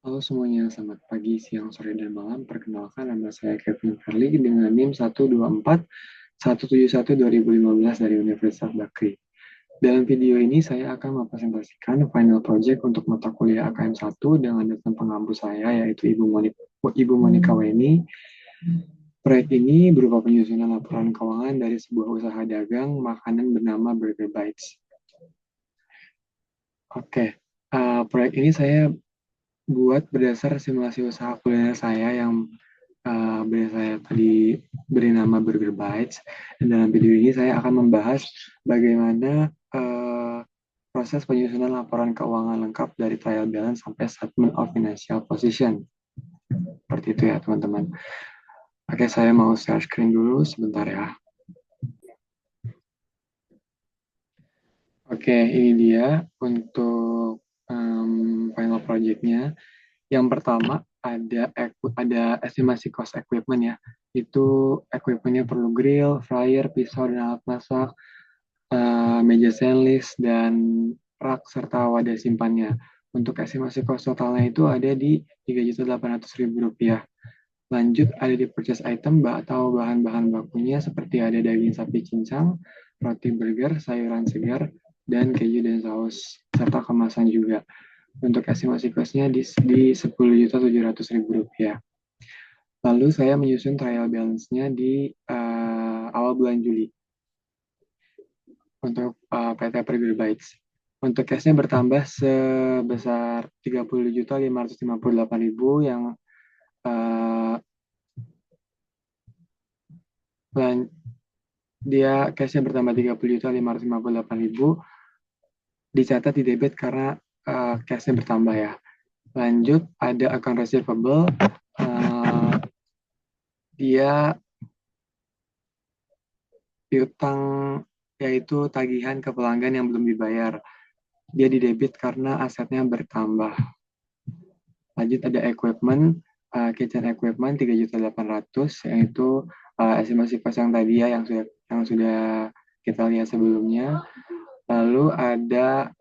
Halo semuanya, selamat pagi, siang, sore, dan malam. Perkenalkan, nama saya Kevin Farli dengan NIM 124-171-2015 dari Universitas Bakri. Dalam video ini, saya akan mempresentasikan final project untuk mata kuliah AKM 1 dengan dosen pengampu saya, yaitu Ibu Monika Weni. Proyek ini berupa penyusunan laporan keuangan dari sebuah usaha dagang makanan bernama Burger Bites. Oke, proyek ini saya buat berdasar simulasi usaha kuliner saya yang saya tadi beri nama Burger Bites. Dan dalam video ini saya akan membahas bagaimana proses penyusunan laporan keuangan lengkap dari trial balance sampai statement of financial position. Seperti itu ya teman-teman. Oke, saya mau share screen dulu sebentar ya. Oke, ini dia untuk final project-nya. Yang pertama ada estimasi cost equipment ya. Itu equipment-nya perlu grill, fryer, pisau dan alat masak, meja stainless dan rak serta wadah simpannya. Untuk estimasi cost totalnya itu ada di Rp3.800.000. Lanjut ada di purchase item atau bahan-bahan bakunya seperti ada daging sapi cincang, roti burger, sayuran segar, dan keju dan saus serta kemasan juga. Untuk estimasi cost-nya di Rp10.700.000. Lalu saya menyusun trial balance-nya di awal bulan Juli untuk PT Burger Bites. Untuk cash-nya bertambah sebesar 30.558.000 yang dia cash-nya bertambah 30.558.000 dicatat di debit karena cash-nya bertambah ya. Lanjut ada account receivable, dia piutang yaitu tagihan ke pelanggan yang belum dibayar. Dia di debit karena asetnya bertambah. Lanjut ada equipment, kitchen equipment 3.800.000 yaitu estimasi cost yang tadi ya yang sudah kita lihat sebelumnya. Lalu ada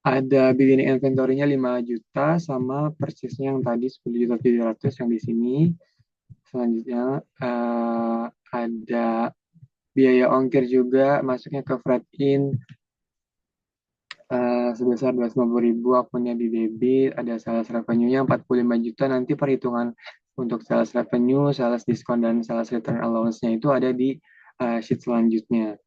ada beginning inventory-nya 5 juta sama purchase-nya yang tadi 10.700.000 yang di sini. Selanjutnya ada biaya ongkir juga masuknya ke freight in sebesar 250.000, akunnya di debit, ada sales revenue-nya 45 juta, nanti perhitungan untuk sales revenue, sales diskon, dan sales return allowance-nya itu ada di sheet selanjutnya.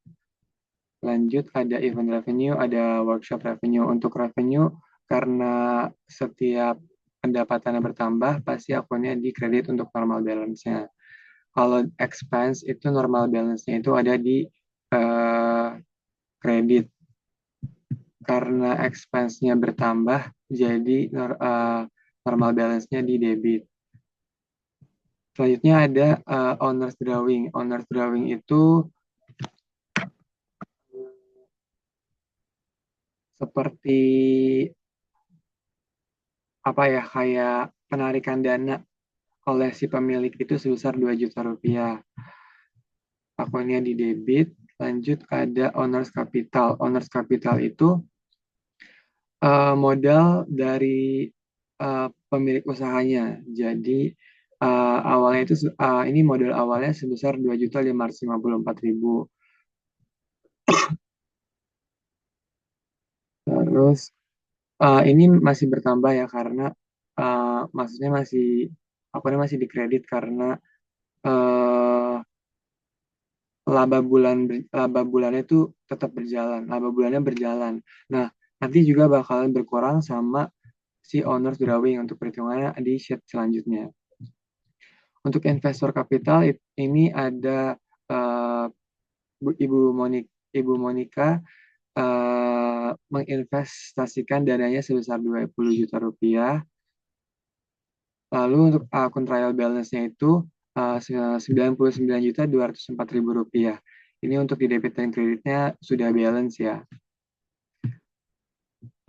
Lanjut ada event revenue, ada workshop revenue. Untuk revenue, karena setiap pendapatannya bertambah, pasti akunnya di kredit untuk normal balance-nya. Kalau expense itu normal balance-nya itu ada di kredit. Karena expense-nya bertambah, jadi normal balance-nya di debit. Selanjutnya ada owner's drawing. Owner's drawing itu seperti apa ya, kayak penarikan dana oleh si pemilik itu sebesar 2 juta rupiah. Akunnya di debit. Lanjut ada owner's capital. Owner's capital itu modal dari pemilik usahanya. Jadi awalnya itu ini modal awalnya sebesar 2.554.000. Terus ini masih bertambah ya karena maksudnya masih apa namanya masih dikredit karena uh, laba bulannya itu tetap berjalan, laba bulannya berjalan. Nah, nanti juga bakalan berkurang sama si owner's drawing untuk perhitungannya di sheet selanjutnya. Untuk investor kapital ini ada uh, Ibu Monika menginvestasikan dananya sebesar 20 juta rupiah. Lalu untuk akun trial balance-nya itu 99.204.000 rupiah. Ini untuk di debit dan kreditnya sudah balance ya.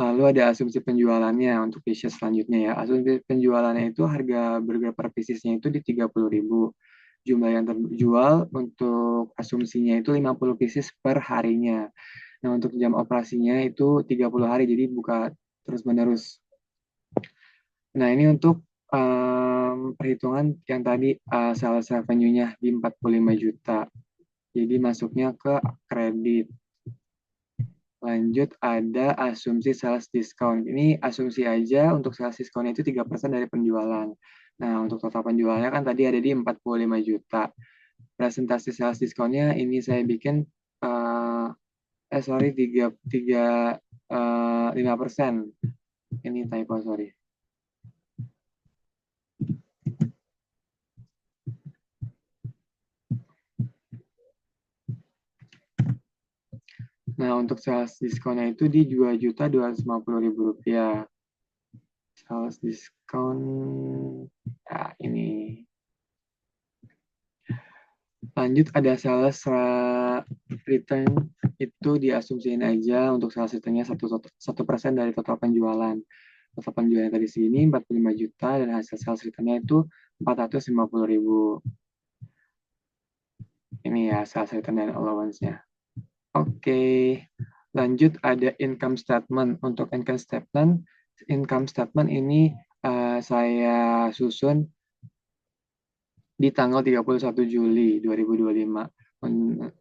Lalu ada asumsi penjualannya untuk di sheet selanjutnya ya. Asumsi penjualannya itu harga burger per piecesnya itu di 30.000. Jumlah yang terjual untuk asumsinya itu 50 pieces per harinya. Nah, untuk jam operasinya itu 30 hari, jadi buka terus-menerus. Nah, ini untuk perhitungan yang tadi sales revenue-nya di 45 juta. Jadi masuknya ke kredit. Lanjut ada asumsi sales discount. Ini asumsi aja untuk sales discount itu 3% dari penjualan. Nah, untuk total penjualannya kan tadi ada di 45 juta. Presentasi sales discount-nya ini saya bikin eh sorry 5%. Ini typo, sorry. Nah, untuk sales diskonnya itu di 2.250.000 rupiah. Sales diskon, ya ini. Lanjut ada sales return, itu diasumsiin aja untuk sales returnnya 1% dari total penjualan. Total penjualan tadi segini 45 juta dan hasil sales returnnya itu 450.000. Ini ya sales return dan allowance-nya. Oke, lanjut ada income statement. Untuk income statement ini saya susun di tanggal 31 Juli 2025.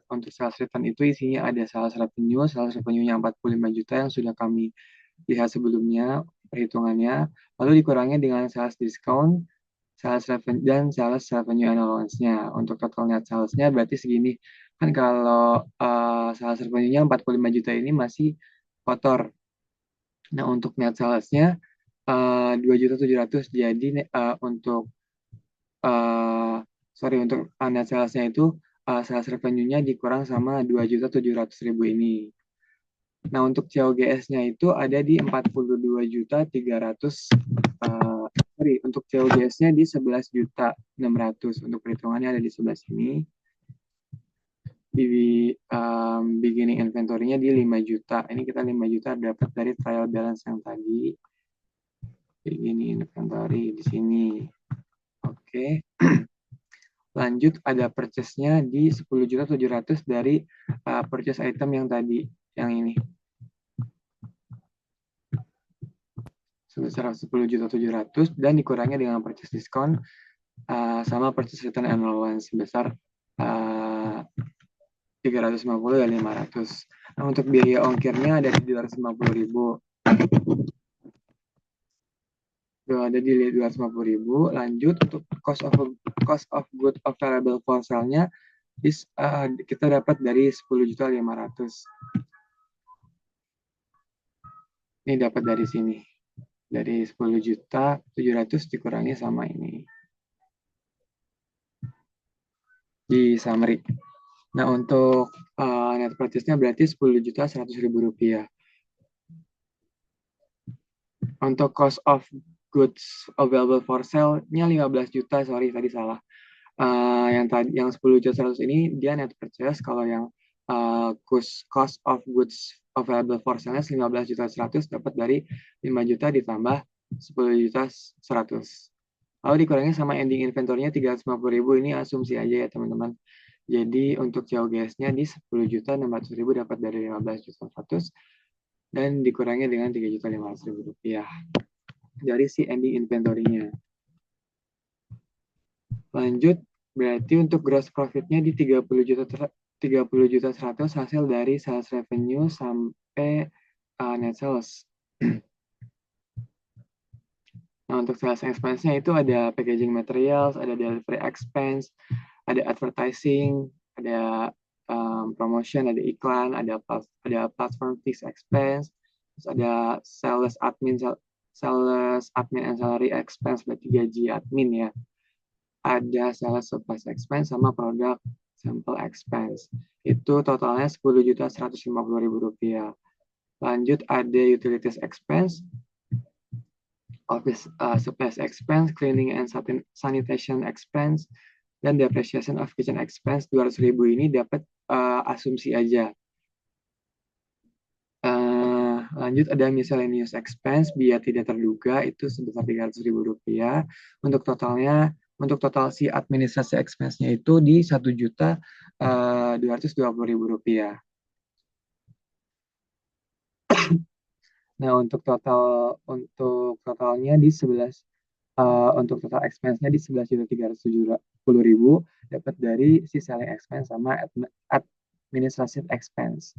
Untuk sales return itu isinya ada sales revenue-nya 45 juta yang sudah kami lihat sebelumnya perhitungannya, lalu dikurangi dengan sales discount, sales revenue dan sales revenue and allowance-nya. Untuk total net sales-nya berarti segini. Kan kalau sales revenue-nya 45 juta ini masih kotor. Nah, untuk net sales-nya 2.700.000. Jadi untuk untuk net sales-nya itu sales revenue-nya dikurang sama 2.700.000 ini. Nah, untuk COGS-nya itu ada di 42.300. Untuk COGS-nya di 11.600. Untuk perhitungannya ada di sebelah sini. Di beginning inventory-nya di 5 juta. Ini kita 5 juta dapat dari trial balance yang tadi. Beginning inventory di sini. Oke. Lanjut ada purchase-nya di 10.700.000 dari purchase item yang tadi, yang ini. Sebesar 10.700.000 dan dikurangi dengan purchase discount sama purchase return and allowance sebesar 350 dan 500. Nah, untuk biaya ongkirnya ada di 250.000. Ada di 250.000. Lanjut untuk cost of good available for sale-nya kita dapat dari 10.500.000. Ini dapat dari sini. Dari 10.700.000 dikurangi sama ini. Di summary. Nah, untuk net purchase-nya berarti 10.100.000 rupiah. Untuk cost of goods available for sale-nya 15 juta, sorry tadi salah. Yang 10.100.000 ini dia net purchase, kalau yang cost of goods available for sale-nya 15.100.000 dapat dari 5 juta ditambah 10.100.000. Lalu dikurangi sama ending inventory-nya 350.000, ini asumsi aja ya teman-teman. Jadi untuk COGS-nya di 10.600.000 dapat dari 15.100.000 dan dikurangi dengan 3.500.000 rupiah dari si ending inventory-nya. Lanjut, berarti untuk gross profit-nya di 30.100.000 hasil dari sales revenue sampai net sales. Nah, untuk sales expense-nya itu ada packaging materials, ada delivery expense, ada advertising, ada promotion, ada iklan, ada platform fixed expense, terus ada sales admin and salary expense, berarti gaji admin ya. Ada sales supplies expense sama produk sample expense. Itu totalnya 10.150.000 rupiah. Lanjut ada utilities expense, office supplies expense, cleaning and sanitation expense, dan depreciation of kitchen expense 200.000 ini dapat asumsi aja. Lanjut ada miscellaneous expense biaya tidak terduga itu sebesar 300.000 rupiah. Untuk total si administrasi expense-nya itu di 1.220.000 rupiah. Nah, untuk totalnya di 11 untuk total expense-nya di 11.370.000 dapat dari si selling expense sama administrative expense.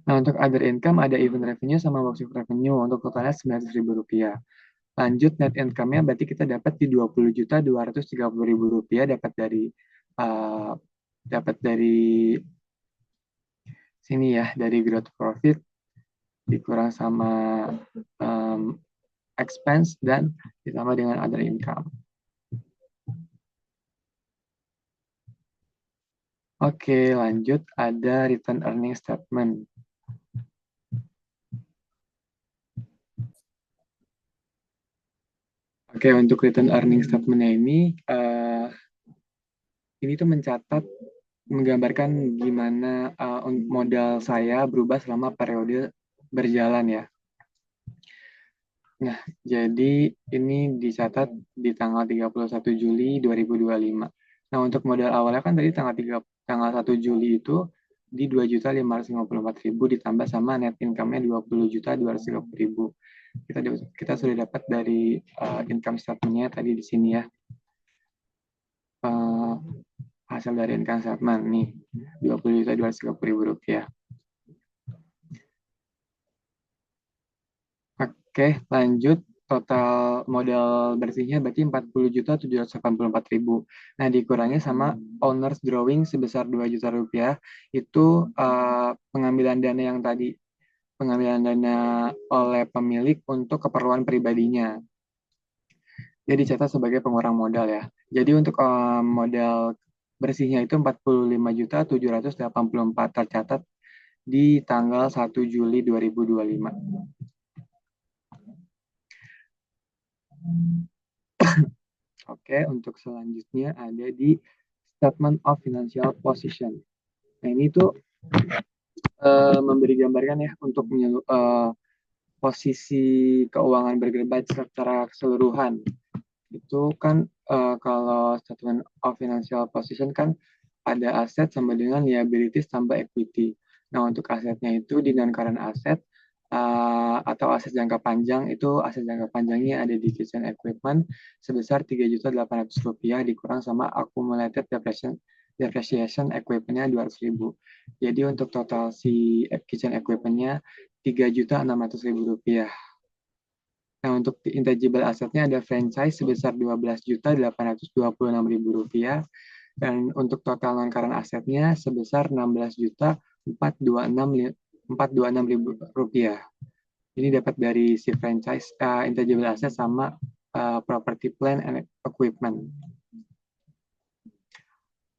Nah, untuk other income ada event revenue sama workshop revenue untuk totalnya Rp900.000. Lanjut net income-nya berarti kita dapat di Rp20.230.000 uh, dapat dari sini ya, dari gross profit dikurang sama um, expense dan ditambah dengan other income. Oke, lanjut ada return earning statement. Oke, untuk return earning statement-nya ini tuh menggambarkan gimana modal saya berubah selama periode berjalan ya. Nah, jadi ini dicatat di tanggal 31 Juli 2025. Nah, untuk modal awalnya kan tadi tanggal 1 Juli itu di 2.554.000 ditambah sama net income-nya 20.230.000. Kita sudah dapat dari income statement-nya tadi di sini ya. Uh, hasil dari income statement nih 20.230.000 rupiah. Oke, lanjut total modal bersihnya berarti 40.784.000. Nah, dikurangi sama owner's drawing sebesar 2 juta rupiah itu pengambilan dana yang tadi, pengambilan dana oleh pemilik untuk keperluan pribadinya. Jadi dicatat sebagai pengurang modal ya. Jadi untuk modal bersihnya itu 45.784 tercatat di tanggal 1 Juli 2025. Oke, untuk selanjutnya ada di Statement of Financial Position. Nah, ini tuh memberi gambaran ya untuk posisi keuangan bergerak secara keseluruhan. Itu kan kalau Statement of Financial Position kan ada aset sama dengan liabilities tambah equity. Nah, untuk asetnya itu di non-current asset atau aset jangka panjang itu aset jangka panjangnya ada di kitchen equipment sebesar Rp3.800.000 dikurang sama accumulated depreciation equipment-nya 200.000. Jadi untuk total si kitchen equipment-nya Rp3.600.000. Nah, untuk intangible asetnya ada franchise sebesar Rp12.826.000 dan untuk total non-current asetnya sebesar Rp16.426.000. Ini dapat dari si franchise intangible asset sama property plant and equipment.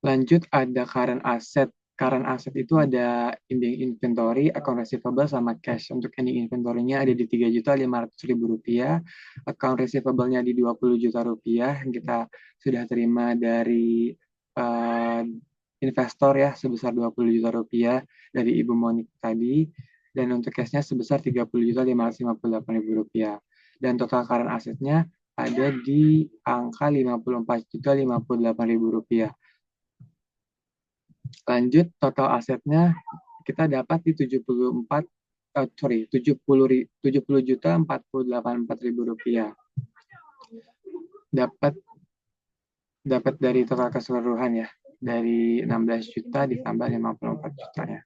Lanjut ada current asset. Current asset itu ada ending inventory, account receivable, sama cash. Untuk ending inventory-nya ada di Rp3.500.000, account receivable-nya di Rp20 juta yang kita sudah terima dari investor ya sebesar Rp20 juta dari Ibu Monik tadi, dan untuk cash-nya sebesar Rp30.558.000. Dan total current asset-nya ada di angka Rp54.058.000. Lanjut total asetnya kita dapat di 70 juta 40.000 dapat dari total keseluruhan ya, dari 16 juta ditambah 54 jutanya.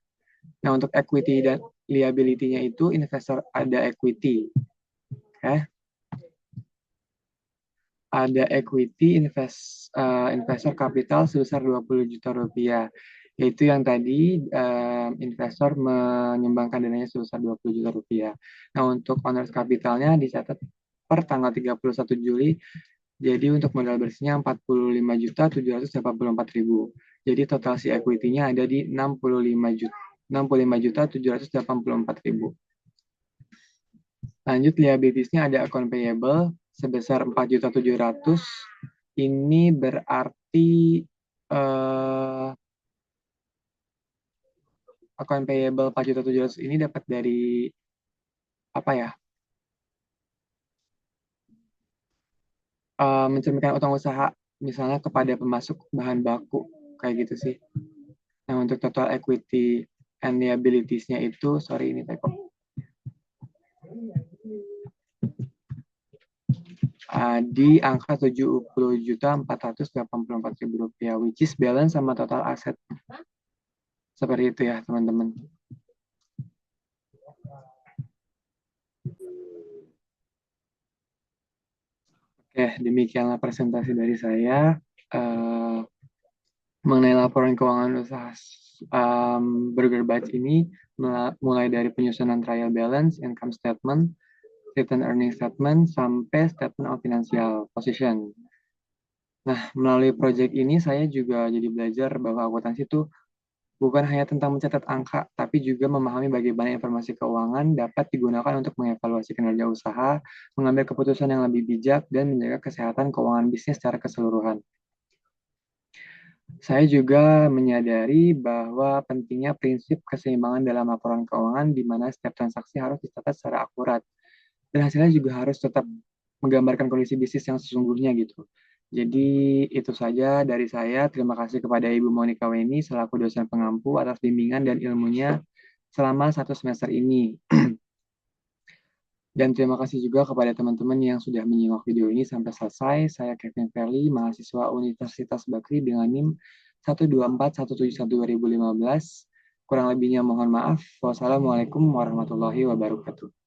Nah, untuk equity dan liability-nya itu investor ada equity. Oke. Ada equity investor capital sebesar Rp20 juta, yaitu yang tadi investor menyumbangkan dananya sebesar Rp20 juta. Nah, untuk owners capitalnya dicatat per tanggal 31 Juli, jadi untuk modal bersihnya 45.784.000. Jadi total si equity-nya ada di 65.784.000. Lanjut liabilities-nya ada account payable sebesar 4.700.000. Ini berarti account payable 4.700.000 ini dapat dari apa ya? Mencerminkan utang usaha misalnya kepada pemasok bahan baku kayak gitu sih. Nah, untuk total equity and liabilities-nya itu, sorry ini typo. di angka 70.484.000 rupiah, which is balance sama total aset. Seperti itu ya, teman-teman. Oke, demikianlah presentasi dari saya mengenai laporan keuangan usaha Burger Bites ini, mulai dari penyusunan trial balance, income statement, return earning statement, sampai statement of financial position. Nah, melalui proyek ini saya juga jadi belajar bahwa akuntansi itu bukan hanya tentang mencatat angka, tapi juga memahami bagaimana informasi keuangan dapat digunakan untuk mengevaluasi kinerja usaha, mengambil keputusan yang lebih bijak, dan menjaga kesehatan keuangan bisnis secara keseluruhan. Saya juga menyadari bahwa pentingnya prinsip keseimbangan dalam laporan keuangan di mana setiap transaksi harus dicatat secara akurat dan hasilnya juga harus tetap menggambarkan kondisi bisnis yang sesungguhnya gitu. Jadi itu saja dari saya. Terima kasih kepada Ibu Monica Weni selaku dosen pengampu atas bimbingan dan ilmunya selama 1 semester ini. Dan terima kasih juga kepada teman-teman yang sudah menyimak video ini sampai selesai. Saya Kevin Ferli, mahasiswa Universitas Bakri dengan NIM 1241712 2015. Kurang lebihnya mohon maaf. Wassalamualaikum warahmatullahi wabarakatuh.